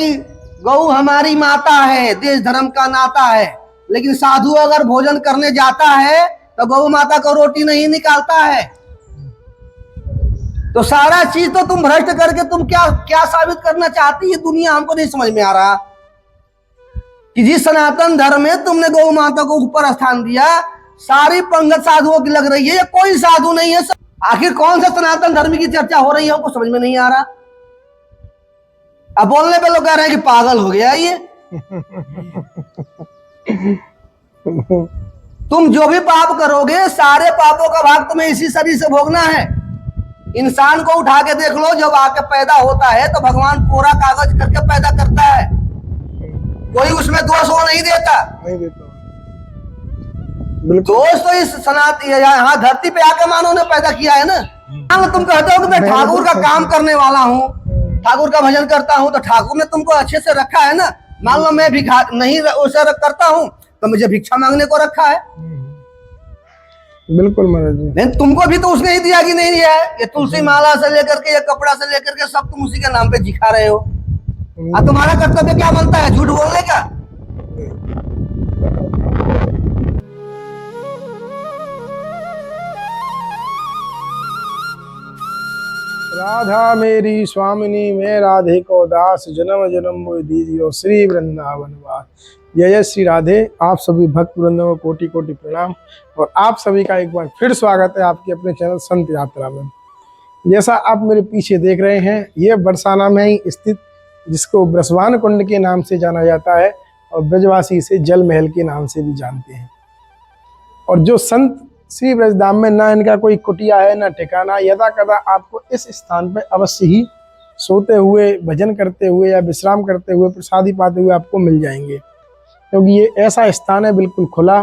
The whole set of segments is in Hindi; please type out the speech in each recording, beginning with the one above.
कि गौ हमारी माता है, देश धर्म का नाता है, लेकिन साधु अगर भोजन करने जाता है तो गौ माता को रोटी नहीं निकालता है। तो सारा चीज तो तुम भ्रष्ट करके तुम क्या क्या साबित करना चाहती है दुनिया, हमको नहीं समझ में आ रहा कि जिस सनातन धर्म में तुमने गौ माता को ऊपर स्थान दिया, सारी पंगत साधुओं की लग रही है, ये कोई साधु नहीं है। आखिर कौन सा सनातन धर्म की चर्चा हो रही है, हमको समझ में नहीं आ रहा। अब बोलने पे लोग कह रहे हैं कि पागल हो गया ये। तुम जो भी पाप करोगे, सारे पापों का भाग तुम्हें इसी शरीर से भोगना है। इंसान को उठा के देख लो, जब आके पैदा होता है तो भगवान कोरा कागज करके पैदा करता है, कोई उसमें दोष वो नहीं देता। दोष तो इस सनातन यहाँ धरती पे आके मानव ने पैदा किया है ना। तुम कहते हो कि मैं ठाकुर का काम करने वाला हूँ, ठाकुर का भजन करता हूँ, तो ठाकुर ने तुमको अच्छे से रखा है ना। मान लो मैं भिखा नहीं उसे करता हूँ तो मुझे भिक्षा मांगने को रखा है। बिल्कुल महाराज जी। लेकिन तुमको भी तो उसने ही दिया कि नहीं दिया है। ये तुलसी माला से लेकर के, ये कपड़ा से लेकर के सब तुम उसी के नाम पे दिखा रहे हो। अब तुम्हारा कर्तव्य क्या बनता है, झूठ बोलने का? राधा मेरी स्वामिनी, मैं राधे को दास, जन्म जन्म मोहि दीजियो श्री वृंदावन वास। जय जय श्री राधे। आप सभी भक्त वृंदों को कोटि कोटि प्रणाम और आप सभी का एक बार फिर स्वागत है आपके अपने चैनल संत यात्रा में। जैसा आप मेरे पीछे देख रहे हैं, ये बरसाना में ही स्थित, जिसको ब्रजवान कुंड के नाम से जाना जाता है और ब्रजवासी इसे जल महल के नाम से भी जानते हैं। और जो संत श्री ब्रजधाम में ना इनका कोई कुटिया है ना ठिकाना, यदा कदा आपको इस स्थान पर अवश्य ही सोते हुए, भजन करते हुए या विश्राम करते हुए, प्रसादी पाते हुए आपको मिल जाएंगे, क्योंकि ये ऐसा स्थान है बिल्कुल खुला।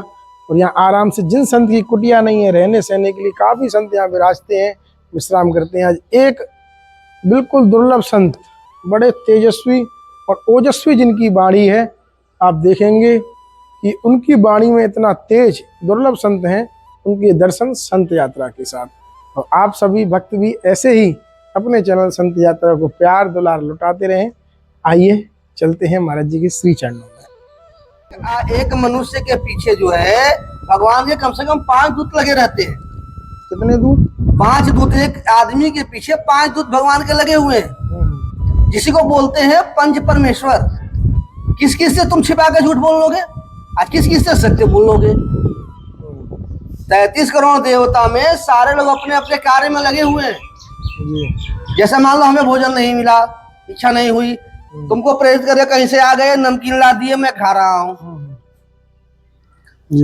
और यहाँ आराम से, जिन संत की कुटिया नहीं है रहने सहने के लिए, काफ़ी संत यहाँ विराजते हैं, विश्राम करते हैं। आज एक बिल्कुल दुर्लभ संत, बड़े तेजस्वी और ओजस्वी जिनकी वाणी है, आप देखेंगे कि उनकी वाणी में इतना तेज दुर्लभ संत हैं, उनके दर्शन संत यात्रा के साथ। और आप सभी भक्त भी ऐसे ही अपने चैनल संत यात्रा को प्यार दुलार लुटाते रहें। आइए चलते हैं महाराज जी के श्री चरणों में। एक मनुष्य के पीछे जो है भगवान के कम से कम 5 दूत लगे रहते हैं। कितने दूत? 5 दूत। एक आदमी के पीछे 5 दूत भगवान के लगे हुए हैं, जिसी को बोलते हैं पंच परमेश्वर। किस किस से तुम छिपा के झूठ बोल लोगे, आज किस किस से सत्य बोल लोगे? 33 करोड़ देवता में सारे लोग अपने अपने कार्य में लगे हुए हैं। जैसे मान लो हमें भोजन नहीं मिला, इच्छा नहीं हुई, तुमको प्रेरित करके कहीं से आ गए, नमकीन ला दिए, मैं खा रहा हूँ।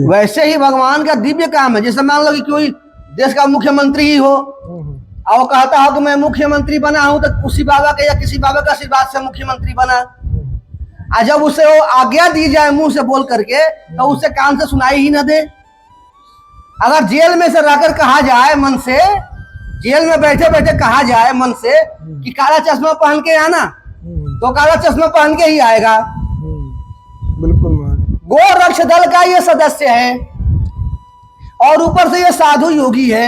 वैसे ही भगवान का दिव्य काम है। जैसे मान लो कि कोई देश का मुख्यमंत्री ही हो और वो कहता हो कि मैं मुख्यमंत्री बना हूं, तो उसी बाबा के या किसी बाबा का आशीर्वाद से मुख्यमंत्री बना। और जब उसे वो आज्ञा दी जाए मुंह से बोल करके, तो उससे कान से सुनाई ही न दे। अगर जेल में से रहकर कहा जाए मन से, जेल में बैठे बैठे कहा जाए मन से कि काला चश्मा पहन के आना, तो काला चश्मा पहन के ही आएगा। बिल्कुल। गो रक्ष दल का ये सदस्य है और ऊपर से ये साधु योगी है,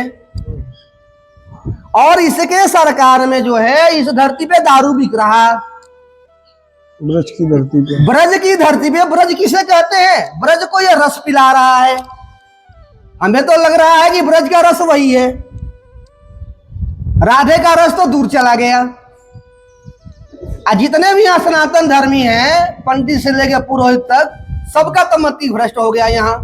और इसके सरकार में जो है इस धरती पे दारू बिक रहा। ब्रज की धरती पे, ब्रज की धरती पे, ब्रज किसे कहते हैं? ब्रज को ये रस पिला रहा है। हमें तो लग रहा है कि ब्रज का रस वही है, राधे का रस तो दूर चला गया। जितने भी यहाँ सनातन धर्मी हैं, पंडित से लेकर पुरोहित तक, सबका तो मति भ्रष्ट हो गया। यहाँ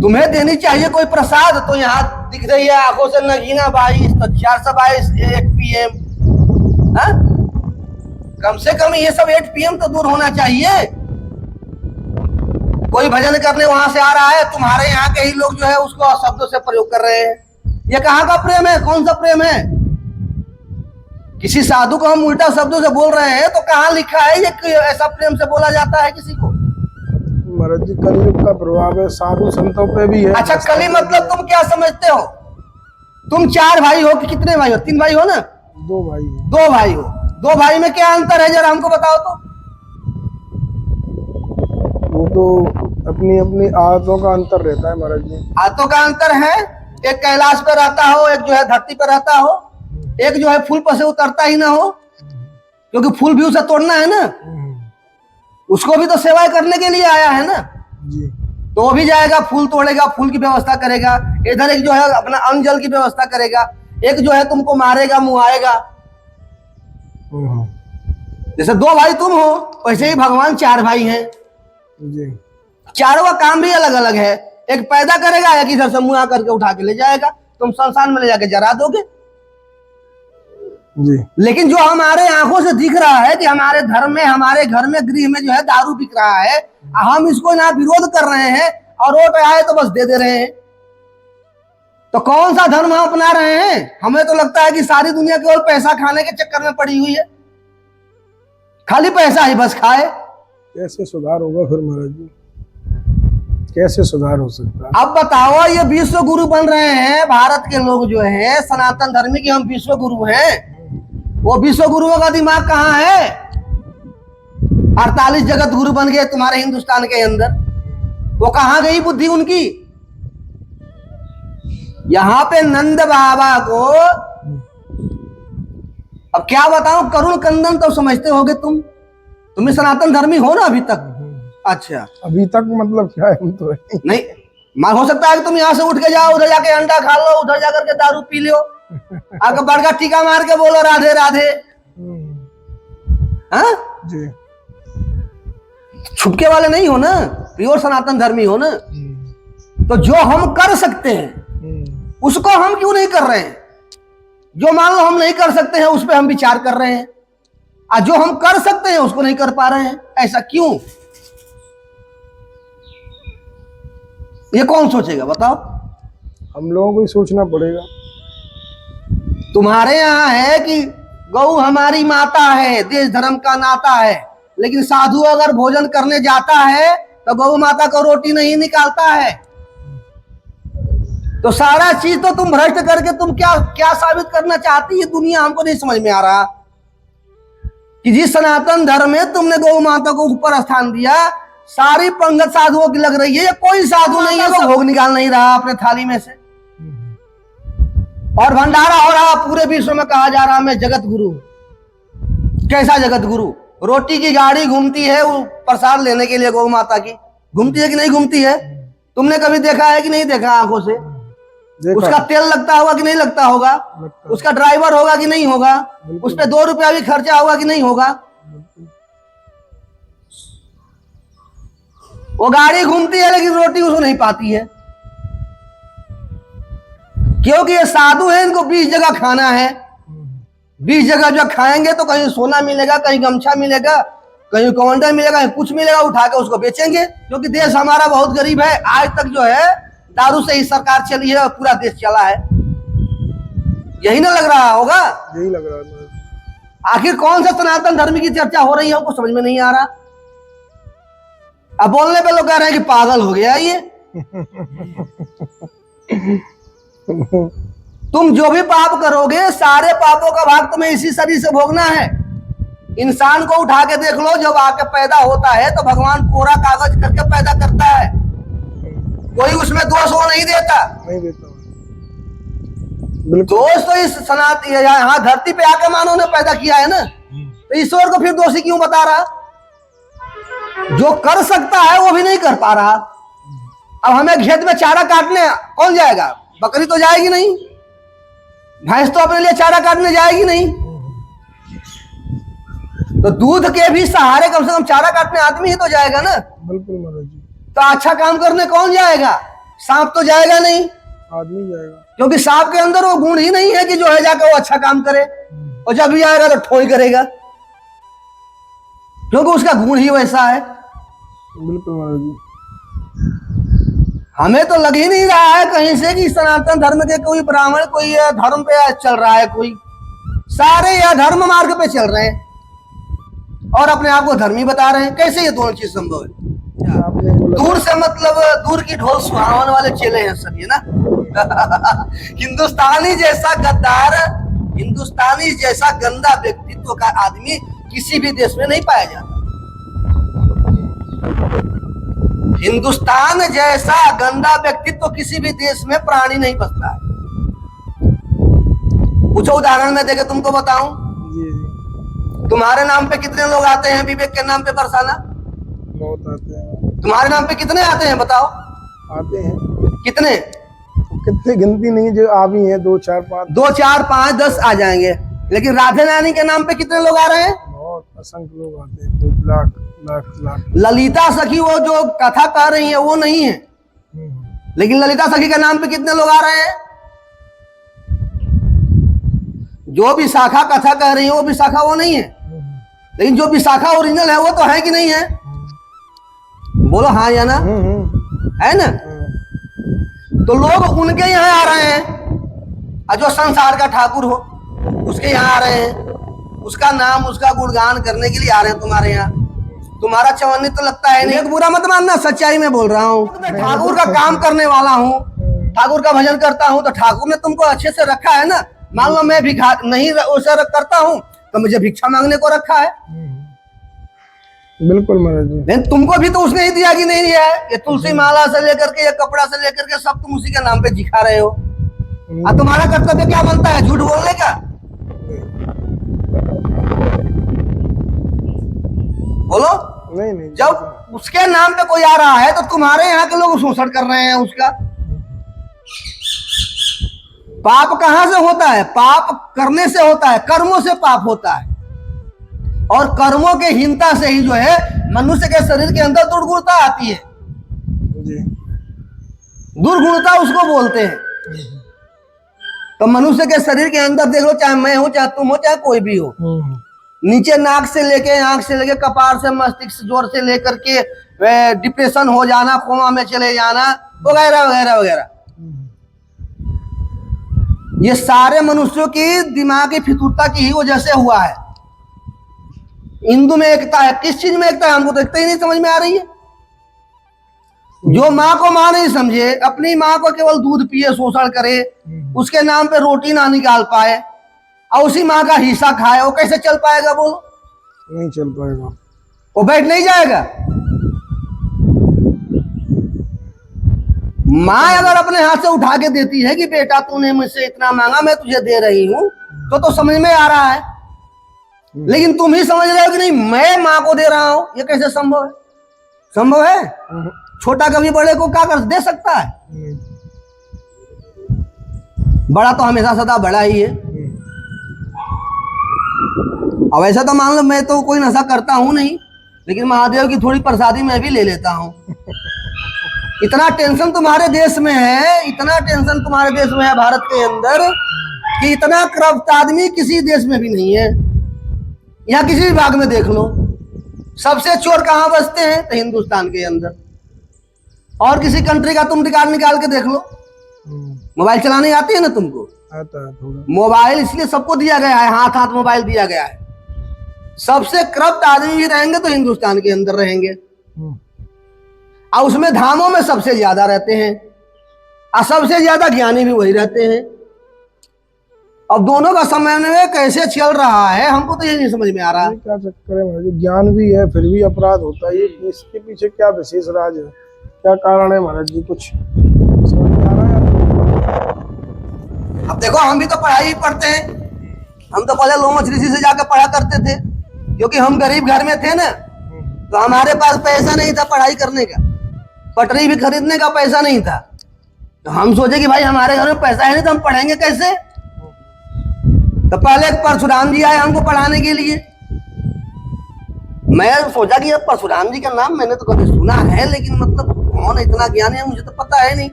तुम्हें देनी चाहिए कोई प्रसाद, तो यहाँ दिख रही है आंखों से नगीना 22, तो 422 8 PM। कम से कम ये सब 8 PM तो दूर होना चाहिए। कोई भजन करने वहां से आ रहा है, तुम्हारे यहाँ के ही लोग जो है उसको शब्दों से प्रयोग कर रहे हैं। ये कहाँ का प्रेम है? कौन सा प्रेम है? किसी साधु को हम उल्टा शब्दों से बोल रहे हैं, तो कहाँ लिखा है ये ऐसा प्रेम से बोला जाता है किसी को? महाराज जी, कलयुग का प्रभाव है, साधु संतों पे भी है। अच्छा, कली मतलब तुम क्या समझते हो? तुम 4 भाई हो कि कितने भाई हो? 3 भाई हो ना? 2 भाई। 2 भाई हो। 2 भाई में क्या अंतर है, जरा हमको बताओ तो। वो तो अपनी अपनी आदतों का अंतर रहता है महाराज जी। आदतों का अंतर है। एक कैलाश पे रहता हो, एक जो है धरती पे रहता हो, एक जो है फूल पर से उतरता ही ना हो। क्योंकि फूल भी उसे तोड़ना है ना, उसको भी तो सेवा करने के लिए आया है ना। जी। तो वो भी जाएगा, फूल तोड़ेगा, फूल की व्यवस्था करेगा, इधर एक जो है अपना अन्न जल की व्यवस्था करेगा, एक जो है तुमको मारेगा, मुआएगा। जैसे 2 भाई तुम हो, वैसे ही भगवान 4 भाई हैं। जी। चारों का काम भी अलग अलग है। एक पैदा करेगा, एक इधर से मुआ करके उठा के ले जाएगा, तुम संसार में ले जाके जरा दोगे। जी। लेकिन जो हमारे आंखों से दिख रहा है कि हमारे धर्म में, हमारे घर में, गृह में जो है दारू बिक रहा है, हम इसको ना विरोध कर रहे हैं और वोट आए तो बस दे दे रहे हैं। तो कौन सा धर्म हम अपना रहे हैं? हमें तो लगता है कि सारी दुनिया केवल पैसा खाने के चक्कर में पड़ी हुई है, खाली पैसा ही बस खाए। कैसे सुधार होगा फिर महाराज जी, कैसे सुधार हो सकता है? अब बताओ, ये विश्व गुरु बन रहे हैं भारत के लोग जो हैं, सनातन धर्म के हम विश्व गुरु हैं। वो विश्व गुरुओं का दिमाग कहाँ है? 48 जगत गुरु बन गए तुम्हारे हिंदुस्तान के अंदर, वो कहाँ गई बुद्धि उनकी? यहां पे नंद बाबा को अब क्या बताऊं, करुण कंदन तो समझते होगे तुम भी सनातन धर्मी हो ना अभी तक? अच्छा, अभी तक मतलब क्या है, हम तो नहीं, मार हो सकता है कि तुम यहाँ से उठ के जाओ, उधर जाके अंडा खा लो, उधर जाकर के दारू पी लो, आगे बड़का टीका मार के बोलो राधे राधे। हाँ, जी। छुपके वाले नहीं हो ना, प्योर सनातन धर्मी हो ना। तो जो हम कर सकते हैं उसको हम क्यों नहीं कर रहे हैं? जो मान लो हम नहीं कर सकते हैं उस पर हम विचार कर रहे हैं, और जो हम कर सकते हैं उसको नहीं कर पा रहे हैं, ऐसा क्यों? ये कौन सोचेगा बताओ? हम लोगों को ही सोचना पड़ेगा। तुम्हारे यहाँ है कि गौ हमारी माता है, देश धर्म का नाता है, लेकिन साधु अगर भोजन करने जाता है तो गौ माता को रोटी नहीं निकालता है। तो सारा चीज तो तुम भ्रष्ट करके तुम क्या क्या साबित करना चाहती है दुनिया? हमको नहीं समझ में आ रहा कि जिस सनातन धर्म में तुमने गौ माता को ऊपर स्थान दिया, सारी पंगत साधुओं की लग रही है। ये कोई साधु नहीं है जो भोग निकाल नहीं रहा अपने थाली में से, और भंडारा हो रहा पूरे विश्व में, कहा जा रहा मैं जगत गुरु। कैसा जगत गुरु? रोटी की गाड़ी घूमती है वो प्रसाद लेने के लिए, गौ माता की घूमती है कि नहीं घूमती है? तुमने कभी देखा है कि नहीं देखा आंखों से? उसका तेल लगता होगा कि नहीं लगता होगा? उसका ड्राइवर होगा कि नहीं होगा? उस पर 2 रुपया भी खर्चा होगा कि नहीं होगा? वो गाड़ी घूमती है लेकिन रोटी उसको नहीं पाती है, क्योंकि ये साधु है, इनको 20 जगह खाना है। 20 जगह जो खाएंगे तो कहीं सोना मिलेगा, कहीं गमछा मिलेगा, कहीं कमांडर मिलेगा, कहीं कुछ मिलेगा, उठा के उसको बेचेंगे। क्योंकि देश हमारा बहुत गरीब है, आज तक जो है दारू से ही सरकार चली है और पूरा देश चला है। यही ना लग रहा होगा? यही लग रहा है। आखिर कौन सा सनातन धर्म की चर्चा हो रही है हमको समझ में नहीं आ रहा। अब बोलने पे लोग कह रहे हैं कि पागल हो गया ये। तुम जो भी पाप करोगे, सारे पापों का भाग तुम्हें इसी शरीर से भोगना है। इंसान को उठा के देख लो, जब आके पैदा होता है तो भगवान कोरा कागज करके पैदा करता है, कोई उसमें दोष वो नहीं देता। नहीं देता दोष तो इस सनातन यहाँ धरती पे आके मानव ने पैदा किया है ना, तो ईश्वर को फिर दोषी क्यों बता रहा? जो कर सकता है वो भी नहीं कर पा रहा। अब हमें खेत में चारा काटने कौन जाएगा? बकरी तो जाएगी नहीं, भैंस तो अपने लिए चारा काटने जाएगी नहीं, तो दूध के भी सहारे कम से कम चारा काटने आदमी ही तो जाएगा ना। बिल्कुल महाराज जी। तो अच्छा काम करने कौन जाएगा? सांप तो जाएगा नहीं, आदमी जाएगा, क्योंकि सांप के अंदर वो गुण ही नहीं है कि जो है जाकर वो अच्छा काम करे, और जब भी आएगा तो ठोई करेगा, क्योंकि उसका गुण ही वैसा है। बिल्कुल महाराज जी। हमें तो लग ही नहीं रहा है कहीं से कि सनातन धर्म के कोई ब्राह्मण कोई धर्म पे चल रहा है, कोई सारे या धर्म मार्ग पे चल रहे हैं और अपने आप को धर्मी बता रहे हैं। कैसे ये दोनों चीज संभव है? दूर से मतलब दूर की ढोल सुहावन वाले चेले हैं सब ये ना। हिंदुस्तानी जैसा गद्दार, हिंदुस्तानी जैसा गंदा व्यक्तित्व का आदमी किसी भी देश में नहीं पाया जाता। हिंदुस्तान जैसा गंदा व्यक्तित्व किसी भी देश में प्राणी नहीं बसता है। कुछ उदाहरण में देके तुमको बताऊं। जी जी। तुम्हारे नाम पे कितने लोग आते हैं विवेक के नाम पे बरसाना? बहुत आते हैं। तुम्हारे नाम पे कितने आते हैं बताओ? आते हैं। कितने? कितने गिनती नहीं है, जो आ भी हैं 2 4 5। 2 4 5 10 आ जाएंगे। लेकिन राधे रानी के नाम पे कितने लोग आ रहे हैं? बहुत असंख्य लोग आते हैं, खूब लाख लाख लाख। ललिता सखी वो जो कथा कह रही है वो नहीं है, लेकिन ललिता सखी के नाम पे कितने लोग आ रहे हैं? जो विशाखा कथा कह रही है वो विशाखा वो नहीं है, लेकिन जो विशाखा ओरिजिनल है वो तो है कि नहीं है? बोलो हाँ या ना, है ना? तो लोग उनके यहाँ आ रहे हैं, और जो संसार का ठाकुर हो उसके यहाँ आ रहे हैं, उसका नाम उसका गुणगान करने के लिए आ रहे हैं तुम्हारे यहाँ। तुम्हारा चवन्नी तो लगता है नहीं, बुरा मत मानना, सच्चाई में बोल रहा हूँ। मैं ठाकुर का काम करने वाला हूँ, ठाकुर का भजन करता हूँ, तो ठाकुर ने तुमको अच्छे से रखा है ना। मान लो मैं भिखा नहीं वैसा करता हूँ तो मुझे भिक्षा मांगने को रखा है। बिल्कुल महाराज जी। लेकिन तुमको भी तो उसने ही दिया कि नहीं दिया है? ये तुलसी माला से लेकर के, ये कपड़ा से लेकर के सब तुम उसी के नाम पे दिखा रहे हो। और तुम्हारा कर्तव्य क्या बनता है? झूठ बोलने का। बोलो। नहीं जब उसके नाम पे कोई आ रहा है तो तुम्हारे यहाँ के लोग शोषण कर रहे हैं उसका। पाप कहां से होता है? पाप करने से होता है, कर्मों से पाप होता है। और कर्मों के हीनता से ही जो है मनुष्य के शरीर के अंदर दुर्गुणता आती है जी। दुर्गुणता उसको बोलते हैं। तो मनुष्य के शरीर के अंदर देख लो, चाहे मैं हूं, चाहे तुम हो, चाहे कोई भी हो, नीचे नाक से लेके, आंख से लेके, कपार से, मस्तिष्क जोर से लेकर के डिप्रेशन हो जाना, कोमा में चले जाना, वगैरह वगैरह वगैरह, ये सारे मनुष्यों की दिमागी फितूरता की ही वजह से हुआ है। हिंदू में एकता है, किस चीज में एकता है? हमको तो एकता ही नहीं समझ में आ रही है। जो माँ को माँ नहीं समझे, अपनी माँ को केवल दूध पिए, शोषण करे, उसके नाम पे रोटी ना निकाल पाए और उसी माँ का हिस्सा खाए, वो कैसे चल पाएगा? बोलो। नहीं चल पाएगा, वो बैठ नहीं जाएगा। माँ अगर अपने हाथ से उठा के देती है कि बेटा तूने मुझसे इतना मांगा, मैं तुझे दे रही हूं, तो समझ में आ रहा है। लेकिन तुम ही समझ रहे हो कि नहीं, मैं माँ को दे रहा हूं, ये कैसे संभव है? संभव है? छोटा कभी बड़े को क्या कर दे सकता है? बड़ा तो हमेशा सदा बड़ा ही है। अब ऐसा तो मान लो मैं तो कोई नशा करता हूं नहीं, लेकिन महादेव की थोड़ी प्रसादी मैं भी ले लेता हूं। इतना टेंशन तुम्हारे देश में है, इतना टेंशन तुम्हारे देश में है भारत के अंदर, कि इतना करप्ट आदमी किसी देश में भी नहीं है। यहाँ किसी भी भाग में देख लो, सबसे चोर कहाँ बसते हैं? तो हिंदुस्तान के अंदर। और किसी कंट्री का तुम रिकॉर्ड निकाल के देख लो। मोबाइल चलाने आती है ना तुमको? आता है थोड़ा। मोबाइल इसलिए सबको दिया गया है, हाथ हाथ मोबाइल दिया गया है। सबसे करप्ट आदमी भी रहेंगे तो हिंदुस्तान के अंदर रहेंगे, और उसमें धामों में सबसे ज्यादा रहते हैं, और सबसे ज्यादा ज्ञानी भी वही रहते हैं। अब दोनों का समन्वय कैसे चल रहा है, हमको तो ये नहीं समझ में आ रहा। क्या चक्कर है महाराज? ज्ञान भी है फिर भी अपराध होता है, इसके पीछे क्या विशेष राज है, क्या कारण है महाराज जी? कुछ समझ में आ रहा है? अब देखो, हम भी तो पढ़ाई ही पढ़ते हैं। हम तो पहले लोमच ऋषि से जाकर पढ़ा करते थे, क्योंकि हम गरीब घर में थे ना, तो हमारे पास पैसा नहीं था पढ़ाई करने का, पटरी भी खरीदने का पैसा नहीं था। तो हम सोचे कि भाई हमारे घर में पैसा है नहीं तो हम पढ़ेंगे कैसे? तो पहले परशुराम जी आए हमको पढ़ाने के लिए। मैं सोचा कि परशुराम जी का नाम मैंने तो कभी सुना है, लेकिन मतलब कौन इतना ज्ञानी है मुझे तो पता है नहीं।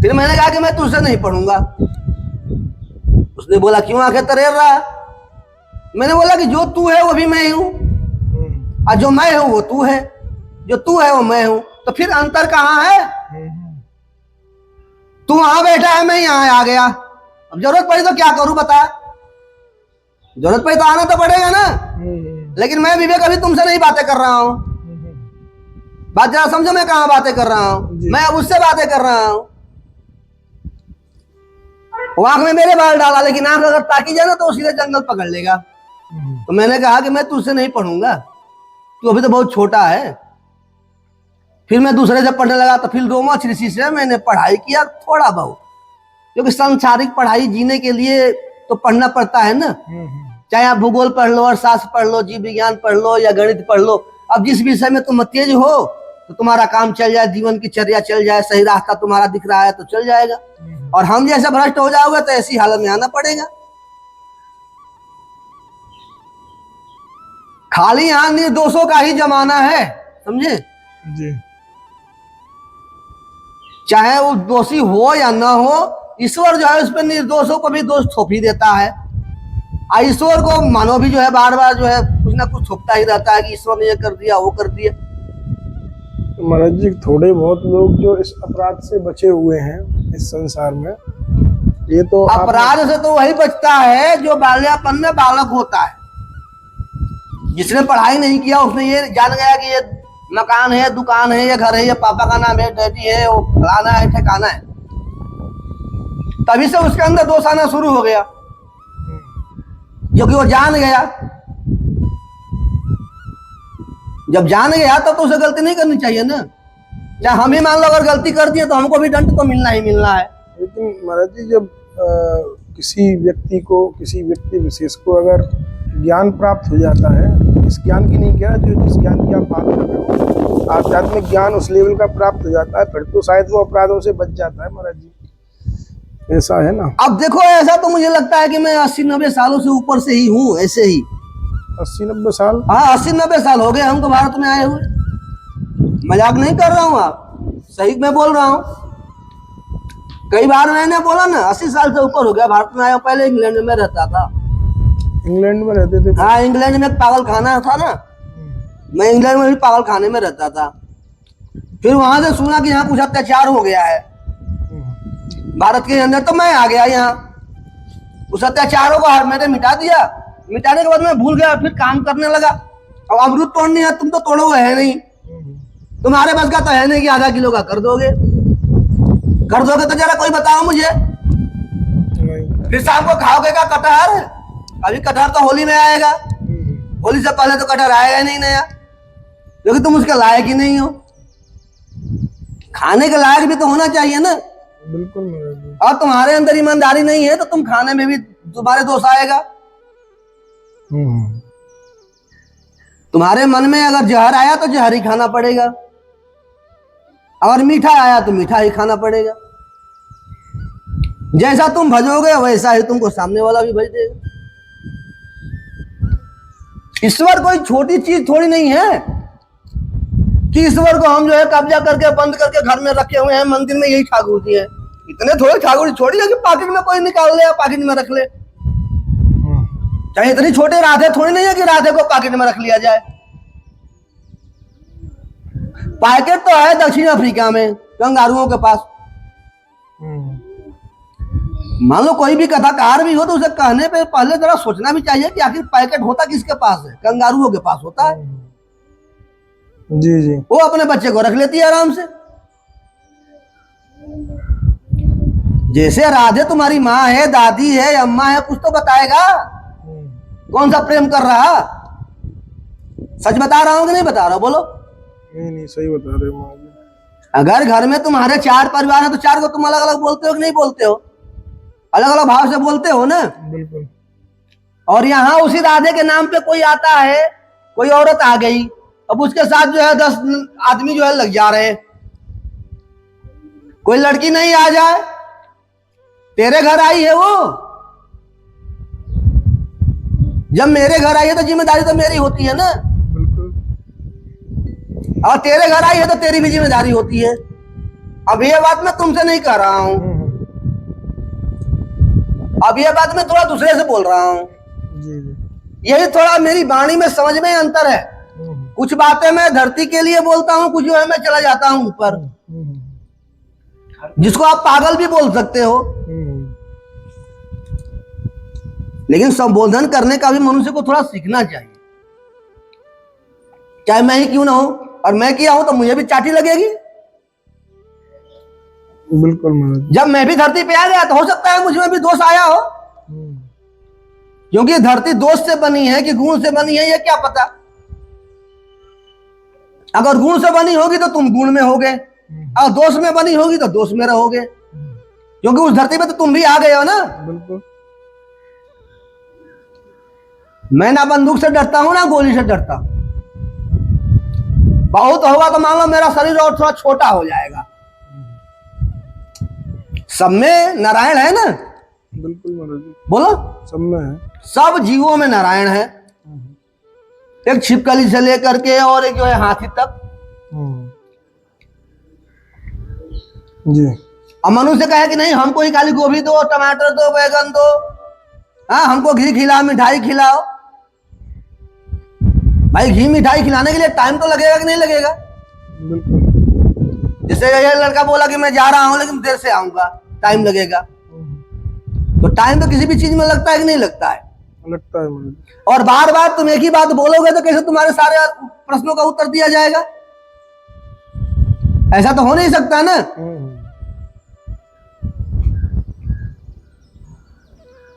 फिर मैंने कहा कि मैं तुझसे नहीं पढ़ूंगा। उसने बोला क्यों आंखें तरेर रहा? मैंने बोला कि जो तू है वो भी मैं हूं, और जो मैं हूं वो तू है, जो तू है वो मैं हूं, तो फिर अंतर कहां है? तू वहां बैठा है, मैं यहां आ गया। अब जरूरत पड़ी तो क्या करूं बता? जरूरत पड़ी तो आना तो पड़ेगा ना। लेकिन मैं विवेक अभी तुमसे नहीं बातें कर रहा हूं, बात जरा समझो मैं कहां बातें कर रहा हूं। मैं अब उससे बातें कर रहा हूं। आंख में मेरे बाल डाला, लेकिन आंख अगर ताकी जाए ना तो सीधे जंगल पकड़ लेगा। तो मैंने कहा कि मैं तुझसे नहीं पढ़ूंगा, तू अभी तो बहुत छोटा है। फिर मैं दूसरे से पढ़ने लगा, तो फिर लोमच ऋषि से मैंने पढ़ाई किया थोड़ा बहुत, क्योंकि सांसारिक पढ़ाई जीने के लिए तो पढ़ना पड़ता है ना। चाहे आप भूगोल पढ़ लो, अर्थशास्त्र पढ़ लो, जीव विज्ञान पढ़ लो या गणित पढ़ लो, अब जिस विषय में तुम तेज हो तो तुम्हारा काम चल जाए, जीवन की चर्या चल जाए, सही रास्ता तुम्हारा दिख रहा है तो चल जाएगा। और हम जैसे भ्रष्ट हो जाओगे तो ऐसी हालत में आना पड़ेगा। खाली यहाँ निर्दोषों का ही जमाना है, समझे जी। चाहे वो दोषी हो या ना हो, ईश्वर जो है उस पर निर्दोषों को भी दोष थोप ही देता है। और ईश्वर को मानव भी जो है बार बार जो है कुछ ना कुछ थोपता ही रहता है कि ईश्वर ने ये कर दिया, वो कर दिया। तो महाराज जी, थोड़े बहुत लोग जो इस अपराध से बचे हुए हैं इस संसार में, ये तो अपराध से तो वही बचता है जो बाल्यापन में बालक होता है। जिसने पढ़ाई नहीं किया उसने ये जान गया कि ये मकान है, दुकान है, ये घर है, ये पापा का नाम है, डैडी है, वो फलाना है, ठिकाना है, तभी से उसके अंदर दोष आना शुरू हो गया, क्योंकि वो जान गया। जब जान गया तब तो उसे गलती नहीं करनी चाहिए ना। या हम ही मान लो अगर गलती कर दिए तो हमको भी दंड तो मिलना ही मिलना है। लेकिन महाराज जी, जब किसी व्यक्ति विशेष को अगर ज्ञान प्राप्त हो जाता है, इस ज्ञान की नहीं कह रहा, जो जिस ज्ञान की आप बात कर रहे हो, आध्यात्मिक ज्ञान उस लेवल का प्राप्त हो जाता है, फिर तो शायद वो अपराधों से बच जाता है महाराज जी, ऐसा है ना। अब देखो, ऐसा तो मुझे लगता है कि मैं 80-90 सालों से ऊपर से ही हूँ, ऐसे ही 80-90 साल? हाँ, 80-90 साल हो गए हमको भारत में आए हुए। मजाक नहीं कर रहा हूँ, आप सही में बोल रहा हूँ। कई बार मैंने बोला ना, 80 साल से ऊपर हो गया भारत में आया। पहले इंग्लैंड में रहता था। इंग्लैंड में रहते थे? हाँ, इंग्लैंड में एक पागल खाना था ना, मैं इंग्लैंड में भी पागल खाने में रहता था। फिर वहां से सुना कि यहाँ कुछ अत्याचार हो गया है भारत के अंदर, तो मैं आ गया यहाँ। उस अत्याचारों को मैंने मिटा दिया। मिटाने के बाद मैं भूल गया, फिर काम करने लगा। अब अमरूद तोड़नी है, तुम तो तोड़ोगे है नहीं, तुम्हारे बस का तो है नहीं कि आधा किलो का कर दोगे तो जरा कोई बताओ मुझे। फिर शाम को खाओगे का कटहर? अभी कटहर तो होली में आएगा, होली से पहले तो कटहर आएगा नहीं नया, क्योंकि तुम उसके लायक ही नहीं हो। खाने के लायक भी तो होना चाहिए ना। बिल्कुल। और तुम्हारे अंदर ईमानदारी नहीं है तो तुम खाने में भी तुम्हारे दोष आएगा। तुम्हारे मन में अगर जहर आया तो जहर ही खाना पड़ेगा, अगर मीठा आया तो मीठा ही खाना पड़ेगा। जैसा तुम भजोगे वैसा ही तुमको सामने वाला भी भज देगा। ईश्वर कोई छोटी चीज थोड़ी नहीं है कि ईश्वर को हम जो है कब्जा करके बंद करके घर में रखे हुए हैं, मंदिर में यही ठाकुर जी है। इतने थोड़े ठाकुर छोड़ी है कि पॉकेट में कोई निकाल ले या पॉकेट में रख ले। चाहे इतनी छोटे राधे थोड़ी नहीं है कि राधे को पॉकेट में रख लिया जाए। पैकेट तो है दक्षिण अफ्रीका में कंगारुओं के पास। मान लो कोई भी कथाकार भी हो तो उसे कहने पे पहले जरा सोचना भी चाहिए कि आखिर पैकेट होता किसके पास है। कंगारुओं के पास होता है। जी जी। वो अपने बच्चे को रख लेती है आराम से। जैसे राधे तुम्हारी माँ है, दादी है, अम्मा है, कुछ तो बताएगा। कौन सा प्रेम कर रहा? सच बता रहा हूं कि नहीं बता रहा? बोलो। नहीं, सही बता रहे हो। अगर घर में तुम्हारे 4 परिवार है तो 4 को तुम अलग अलग बोलते हो कि नहीं बोलते हो? अलग अलग भाव से बोलते हो ना। बिल्कुल। और यहाँ उसी राधे के नाम पे कोई आता है, कोई औरत आ गई, अब उसके साथ जो है 10 आदमी जो है लग जा रहे हैं। कोई लड़की नहीं आ जाए, तेरे घर आई है वो, जब मेरे घर आई है तो जिम्मेदारी तो मेरी होती है ना। बिल्कुल। और तेरे घर आई है तो तेरी भी जिम्मेदारी होती है। अब ये बात मैं तुमसे नहीं कह रहा हूं, अब ये बात मैं थोड़ा दूसरे से बोल रहा हूं। जी जी। यही थोड़ा मेरी वाणी में समझ में अंतर है। कुछ बातें मैं धरती के लिए बोलता हूं, कुछ जो है मैं चला जाता हूं ऊपर, जिसको आप पागल भी बोल सकते हो। लेकिन संबोधन करने का भी मनुष्य को थोड़ा सीखना चाहिए, चाहे मैं ही क्यों ना हूं। और मैं किया हूं तो मुझे भी चाटी लगेगी। बिल्कुल महाराज। जब मैं भी धरती पे आ गया तो हो सकता है मुझ में भी दोष आया हो, क्योंकि धरती दोष से बनी है कि गुण से बनी है ये क्या पता। अगर गुण से बनी होगी तो तुम गुण में होगे, और दोष में बनी होगी तो दोष में रहोगे, क्योंकि उस धरती पे तो तुम भी आ गए हो ना। बिल्कुल। मैं ना बंदूक से डरता हूं ना गोली से डरता हूं। बहुत होगा तो मान लो मेरा शरीर और थोड़ा छोटा हो जाएगा। सब में नारायण है ना। बिल्कुल महाराज जी, बोलो, सब में है। सब जीवों में नारायण है, एक छिपकली से लेकर के और एक जो है हाथी तक। जी। अब मनुष्य कहे कि नहीं हमको ही खाली गोभी दो, टमाटर दो, बैगन दो, हाँ हमको घी खिलाओ, मिठाई खिलाओ। भाई घी मिठाई खिलाने के लिए टाइम तो लगेगा कि नहीं लगेगा? बिल्कुल। जैसे ये लड़का बोला कि मैं जा रहा हूं लेकिन देर से आऊंगा, टाइम लगेगा। तो टाइम तो किसी भी चीज में लगता है कि नहीं लगता है? लगता है महाराज जी। और बार बार तुम एक ही बात बोलोगे तो कैसे तुम्हारे सारे प्रश्नों का उत्तर दिया जाएगा? ऐसा तो हो नहीं सकता ना।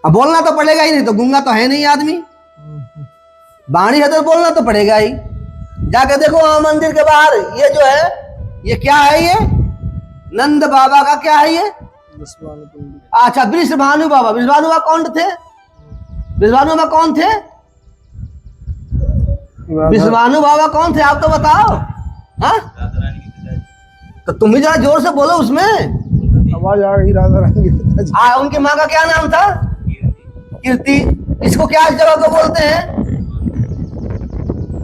अब बोलना तो पड़ेगा ही, नहीं तो गूंगा तो है नहीं आदमी। बाणी है तो बोलना तो पड़ेगा ही। जाके देखो वहां मंदिर के बाहर ये जो है, ये क्या है? ये नंद बाबा का क्या है? ये अच्छा वृषभानु बाबा। वृषभानु बाबा कौन थे? वृषभानु बाबा कौन थे? वृषभानु बाबा कौन थे आप तो बताओ। हाँ तो तुम ही जरा जोर से बोलो, उसमें आवाज आ गई। राधा रानी के पिताजी। उनकी माँ का क्या नाम था? कीर्ति। इसको क्या इस जगह को बोलते हैं?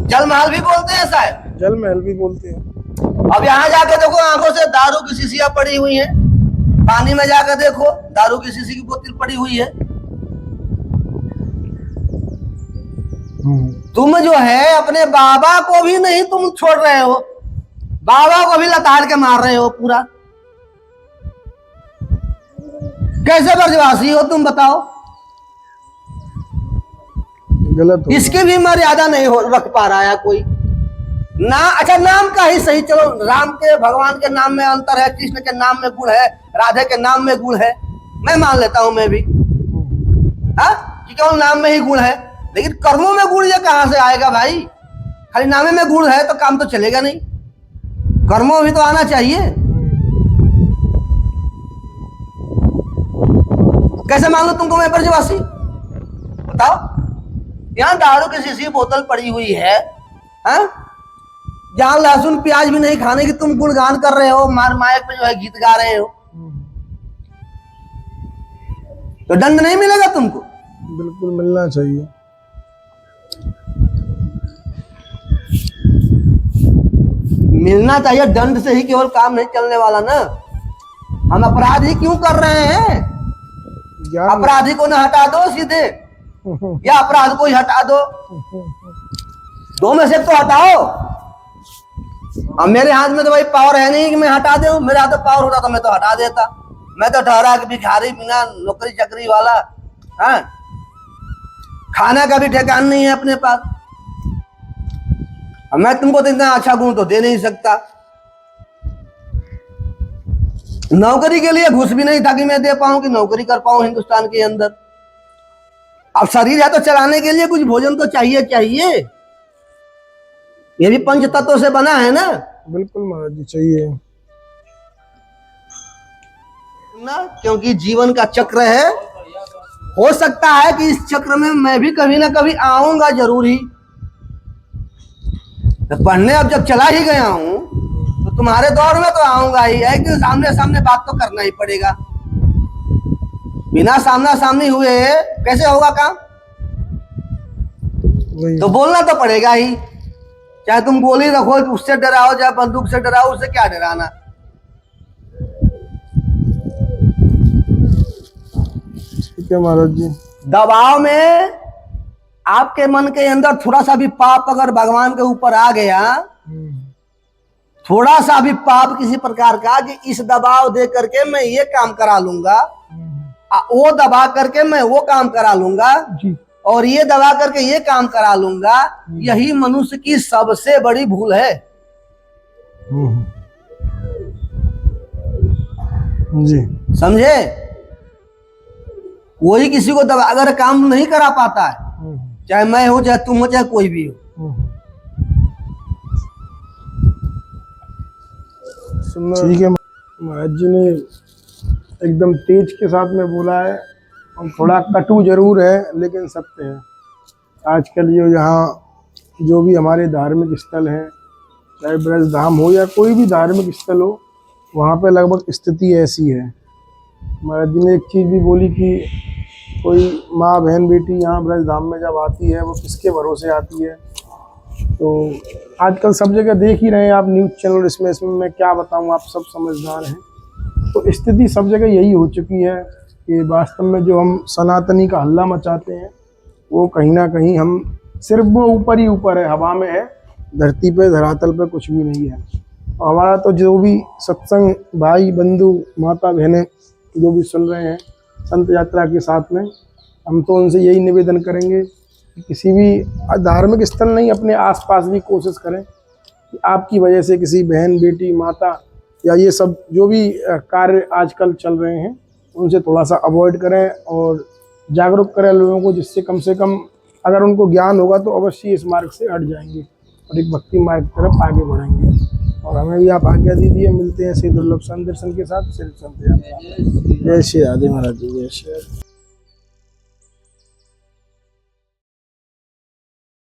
जल महल भी बोलते हैं शायद। जल महल भी बोलते हैं। अब यहाँ जाके देखो आंखों से दारू की शीशियां पड़ी हुई हैं। पानी में जाकर देखो दारू की शीशी की बोतल पड़ी हुई है। तुम जो है अपने बाबा को भी नहीं तुम छोड़ रहे हो, बाबा को भी लताड़ के मार रहे हो पूरा। कैसे ब्रजवासी हो तुम बताओ? गलत हो। इसकी भी मर्यादा नहीं हो रख पा रहा है कोई ना। अच्छा नाम का ही सही, चलो राम के भगवान के नाम में अंतर है, कृष्ण के नाम में गुण है, राधे के नाम में गुण है, मैं मान लेता हूं मैं भी, हाँ कि केवल नाम में ही गुण है। लेकिन कर्मों में गुण ये कहां से आएगा भाई? खाली नामे में गुण है तो काम तो चलेगा नहीं, कर्मों भी तो आना चाहिए। कैसे मान लो तुमको मैं ब्रजवासी? बताओ। यहाँ दारू की शीशी बोतल पड़ी हुई है, हाँ? जहाँ लहसुन प्याज भी नहीं खाने की तुम गुणगान कर रहे हो, मार मायक पे जो है गीत गा रहे हो, तो दंड नहीं मिलेगा तुमको? बिल्कुल मिलना चाहिए। मिलना चाहिए। दंड से ही केवल काम नहीं चलने वाला ना। हम अपराध ही क्यों कर रहे हैं? अपराधी को ना हटा दो सीधे, या अपराध को ही हटा दो, दो में से तो हटाओ। अब मेरे हाथ में तो भाई पावर है नहीं कि मैं हटा दूं। मेरे हाथ में पावर होता तो मैं तो हटा देता। मैं तो ठहरा कि भिखारी बिना नौकरी चाकरी वाला, हाँ, खाना का भी ठिकान नहीं है अपने पास। अब मैं तुमको तो इतना अच्छा गुण तो दे नहीं सकता। नौकरी के लिए घुस भी नहीं था कि मैं दे पाऊं, कि नौकरी कर पाऊं हिंदुस्तान के अंदर। अब शरीर है तो चलाने के लिए कुछ भोजन तो चाहिए चाहिए। ये भी पंच तत्वों से बना है ना। बिल्कुल महाराज जी चाहिए ना, क्योंकि जीवन का चक्र है। हो सकता है कि इस चक्र में मैं भी कभी ना कभी आऊंगा जरूर ही। तो पढ़ने अब जब चला ही गया हूं तो तुम्हारे दौर में तो आऊंगा ही। एक दिन सामने सामने बात तो करना ही पड़ेगा। बिना सामना सामनी हुए कैसे होगा काम? तो बोलना तो पड़ेगा ही। चाहे तुम गोली रखो उससे डराओ, चाहे बंदूक से डराओ, उससे क्या डराना? ठीक है महाराज जी। दबाव में आपके मन के अंदर थोड़ा सा भी पाप अगर भगवान के ऊपर आ गया, थोड़ा सा भी पाप किसी प्रकार का, कि इस दबाव दे करके मैं ये काम करा लूंगा, वो दबा करके मैं वो काम करा लूंगा जी, और ये दबा करके ये काम करा लूंगा, यही मनुष्य की सबसे बड़ी भूल है। जी समझे? कोई किसी को दबा अगर काम नहीं करा पाता है, चाहे मैं हो, चाहे तुम हो, चाहे कोई भी हो। ठीक है महाराज जी ने एकदम तेज के साथ में बोला है, और थोड़ा कटु जरूर है लेकिन सत्य है। आजकल ये यहाँ जो भी हमारे धार्मिक स्थल हैं, चाहे ब्रज धाम हो या कोई भी धार्मिक स्थल हो, वहाँ पे लगभग स्थिति ऐसी है। महाराज जी ने एक चीज़ भी बोली कि कोई माँ बहन बेटी यहाँ ब्रज धाम में जब आती है वो किसके भरोसे आती है। तो आजकल सब जगह देख ही रहे हैं आप, न्यूज़ चैनल, इसमें मैं क्या बताऊँ, आप सब समझदार हैं। तो स्थिति सब जगह यही हो चुकी है कि वास्तव में जो हम सनातनी का हल्ला मचाते हैं वो कहीं ना कहीं हम सिर्फ वो ऊपर ही ऊपर है, हवा में है, धरती पे धरातल पे कुछ भी नहीं है। और हमारा तो जो भी सत्संग भाई बंधु माता बहनें जो भी सुन रहे हैं संत यात्रा के साथ में, हम तो उनसे यही निवेदन करेंगे कि किसी भी धार्मिक स्थल नहीं, अपने आसपास भी कोशिश करें कि आपकी वजह से किसी बहन बेटी माता या ये सब जो भी कार्य आजकल चल रहे हैं उनसे थोड़ा सा अवॉइड करें और जागरूक करें लोगों को, जिससे कम से कम अगर उनको ज्ञान होगा तो अवश्य इस मार्ग से हट जाएंगे और एक भक्ति मार्ग की तरफ आगे बढ़ेंगे। और हमें भी आप आज्ञा दीजिए, मिलते हैं श्री दुर्लभ संत दर्शन के साथ। श्री संत यात्रा। जय श्री राधे महाराज जी, जय श्री राधे।